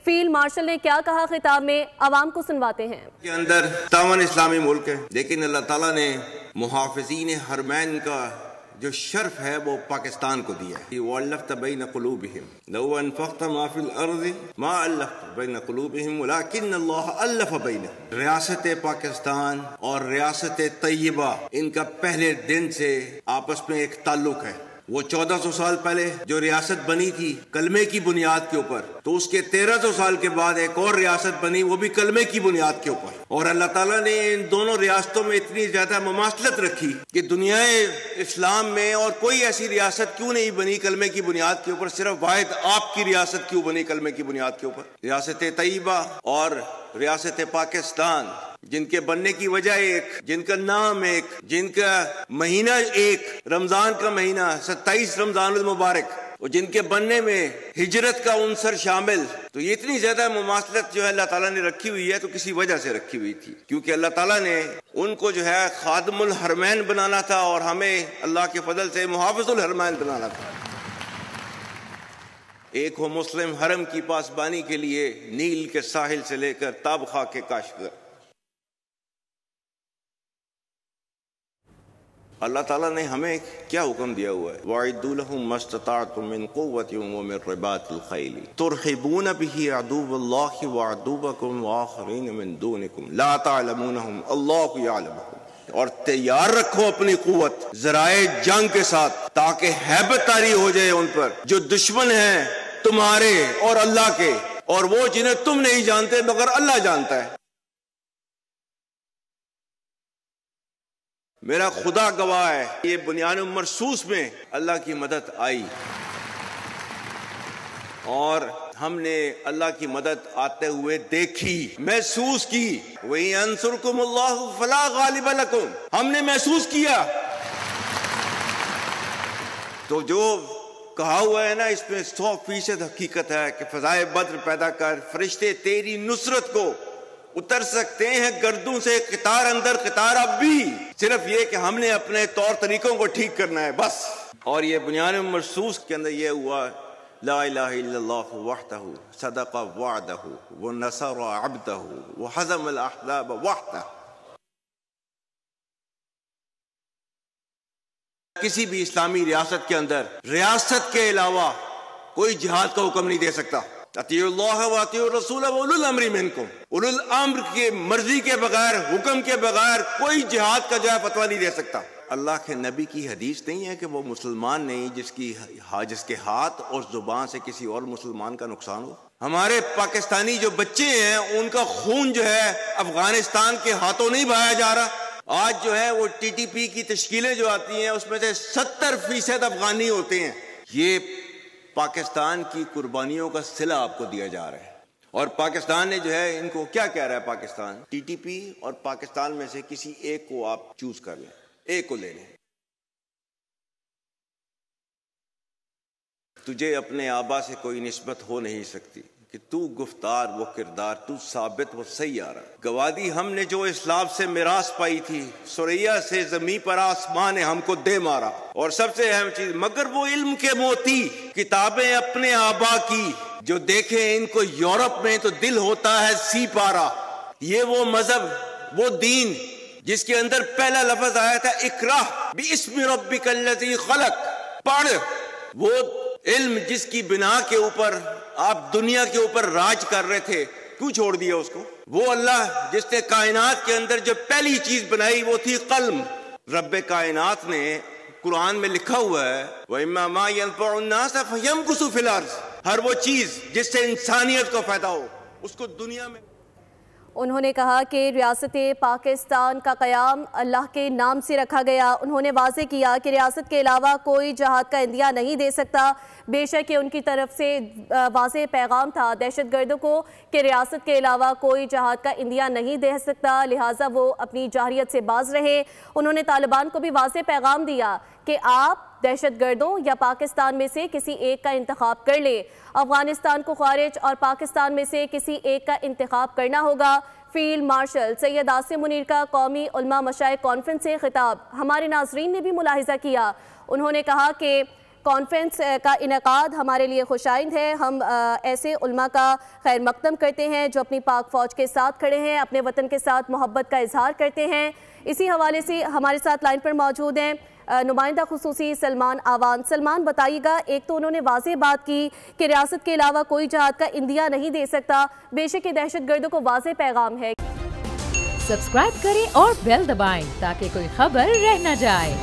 Field marshal نے کیا کہا خطاب میں، عوام کو سنواتے ہیں۔ کے اندر 57 اسلامی ملک ہے، لیکن اللہ تعالیٰ نے محافظین حرمین کا جو شرف ہے وہ پاکستان کو دیا ہے۔ وَأَلَّفْتَ بَيْنَ قُلُوبِهِمْ لَوْ أَنفَقْتَ مَا فِي الْأَرْضِ مَا أَلَّفْتَ بَيْنَ قُلُوبِهِمْ وَلَكِنَّ اللَّهَ أَلَّفَ بَيْنَهُمْ۔ ریاست پاکستان اور ریاست طیبہ ان کا پہلے دن سے آپس میں ایک تعلق ہے۔ وہ 1400 سال پہلے جو ریاست بنی تھی کلمے کی بنیاد کے اوپر، تو اس کے 1300 سال کے بعد ایک اور ریاست بنی، وہ بھی کلمے کی بنیاد کے اوپر۔ اور اللہ تعالیٰ نے ان دونوں ریاستوں میں اتنی زیادہ مماثلت رکھی کہ دنیا اسلام میں اور کوئی ایسی ریاست کیوں نہیں بنی کلمے کی بنیاد کے اوپر، صرف واحد آپ کی ریاست کیوں بنی کلمے کی بنیاد کے اوپر۔ ریاست طیبہ اور ریاست پاکستان، جن کے بننے کی وجہ ایک، جن کا نام ایک، جن کا مہینہ ایک، رمضان کا مہینہ 27 رمضان المبارک، اور جن کے بننے میں ہجرت کا عنصر شامل، تو یہ اتنی زیادہ مماثلت جو ہے اللہ تعالیٰ نے رکھی ہوئی ہے، تو کسی وجہ سے رکھی ہوئی تھی، کیونکہ اللہ تعالیٰ نے ان کو جو ہے خادم الحرمین بنانا تھا اور ہمیں اللہ کے فضل سے محافظ الحرمین بنانا تھا۔ ایک ہو مسلم حرم کی پاسبانی کے لیے نیل کے ساحل سے لے کر تابخا کے کاشغر۔ اللہ تعالیٰ نے ہمیں کیا حکم دیا ہوا ہے؟ وَأَعِدُّوا لَهُم مَّا اسْتَطَعْتُم مِّن قُوَّةٍ وَمِن رِّبَاطِ الْخَيْلِ تُرْهِبُونَ بِهِ عَدُوَّ اللَّهِ وَعَدُوَّكُمْ وَآخَرِينَ مِن دُونِكُمْ لَا تَعْلَمُونَهُمْ اللَّهُ يَعْلَمُهُمْ۔ اور تیار رکھو اپنی قوت ذرائع جنگ کے ساتھ، تاکہ ہیبت طاری ہو جائے ان پر جو دشمن ہیں تمہارے اور اللہ کے، اور وہ جنہیں تم نہیں جانتے مگر اللہ جانتا ہے۔ میرا خدا گواہ ہے، یہ بنیان مرصوص میں اللہ کی مدد آئی، اور ہم نے اللہ کی مدد آتے ہوئے دیکھی، محسوس کی۔ وَيَنْصُرْكُمُ اللَّهُ فَلَا غَالِبَ لَكُمْ، ہم نے محسوس کیا۔ تو جو کہا ہوا ہے نا، اس میں 100% حقیقت ہے کہ فضائے بدر پیدا کر، فرشتے تیری نصرت کو اتر سکتے ہیں گردوں سے، قطار اندر قطار اب بھی، صرف یہ کہ ہم نے اپنے طور طریقوں کو ٹھیک کرنا ہے بس۔ اور یہ بنیان مرصوص کے اندر یہ ہوا، لا الہ الا اللہ وحدہ صدق وعدہ ونصر عبدہ وحزم الاحزاب وحدہ۔ کسی بھی اسلامی ریاست کے اندر ریاست کے علاوہ کوئی جہاد کا حکم نہیں دے سکتا۔ اطیعوا اللہ واطیعوا الرسول واولی الامر منکم، اولو الامر کی مرضی کے بغیر، حکم کے بغیر کوئی جہاد کا جو ہے فتویٰ نہیں دے سکتا۔ اللہ کے نبی کی حدیث نہیں ہے کہ وہ مسلمان نہیں جس کے ہاتھ اور زبان سے کسی اور مسلمان کا نقصان ہو۔ ہمارے پاکستانی جو بچے ہیں ان کا خون جو ہے افغانستان کے ہاتھوں نہیں بہایا جا رہا۔ آج جو ہے وہ ٹی ٹی پی کی تشکیلیں جو آتی ہیں اس میں سے 70% افغانی ہوتے ہیں۔ یہ پاکستان کی قربانیوں کا صلہ آپ کو دیا جا رہا ہے، اور پاکستان نے جو ہے ان کو کیا کہہ رہا ہے، پاکستان ٹی ٹی پی اور پاکستان میں سے کسی ایک کو آپ چوز کر لیں، ایک کو لے لیں۔ تجھے اپنے آبا سے کوئی نسبت ہو نہیں سکتی کہ تو گفتار وہ کردار، تو ثابت وہ سیارہ۔ گوادی ہم نے جو اسلاف سے میراث پائی تھی، سریا سے زمین پر آسمان نے ہم کو دے مارا۔ اور سب سے اہم چیز، مگر وہ علم کے موتی کتابیں اپنے آبا کی، جو دیکھیں ان کو یورپ میں تو دل ہوتا ہے سی پارا۔ یہ وہ مذہب، وہ دین جس کے اندر پہلا لفظ آیا تھا اقرأ باسم ربک الذی خلق، پڑھ۔ وہ علم جس کی بنا کے اوپر آپ دنیا کے اوپر راج کر رہے تھے، کیوں چھوڑ دیا اس کو؟ وہ اللہ جس نے کائنات کے اندر جو پہلی چیز بنائی وہ تھی قلم۔ رب کائنات نے قرآن میں لکھا ہوا ہے وَإِمَّا مَا يَنْفَعُ النَّاسَ فَيَمْكُثُ فِي الْأَرْضِ، ہر وہ چیز جس سے انسانیت کو فائدہ ہو اس کو دنیا میں۔ انہوں نے کہا کہ ریاست پاکستان کا قیام اللہ کے نام سے رکھا گیا۔ انہوں نے واضح کیا کہ ریاست کے علاوہ کوئی جہاد کا عندیہ نہیں دے سکتا۔ بے شک یہ ان کی طرف سے واضح پیغام تھا دہشت گردوں کو کہ ریاست کے علاوہ کوئی جہاد کا عندیہ نہیں دے سکتا، لہٰذا وہ اپنی جارحیت سے باز رہے۔ انہوں نے طالبان کو بھی واضح پیغام دیا کہ آپ دہشت گردوں یا پاکستان میں سے کسی ایک کا انتخاب کر لے، افغانستان کو خارج اور پاکستان میں سے کسی ایک کا انتخاب کرنا ہوگا۔ فیلڈ مارشل سید عاصم منیر کا قومی علماء مشائخ کانفرنس سے خطاب ہمارے ناظرین نے بھی ملاحظہ کیا۔ انہوں نے کہا کہ کانفرنس کا انعقاد ہمارے لیے خوش آئند ہے۔ ہم ایسے علماء کا خیر مقدم کرتے ہیں جو اپنی پاک فوج کے ساتھ کھڑے ہیں، اپنے وطن کے ساتھ محبت کا اظہار کرتے ہیں۔ اسی حوالے سے ہمارے ساتھ لائن پر موجود ہیں نمائندہ خصوصی سلمان آوان۔ سلمان، بتائیے گا، ایک تو انہوں نے واضح بات کی کہ ریاست کے علاوہ کوئی جہاد کا اندیہ نہیں دے سکتا، بے شک یہ دہشت گردوں کو واضح پیغام ہے۔ سبسکرائب کریں اور بیل دبائیں تاکہ کوئی خبر رہ نہ جائے۔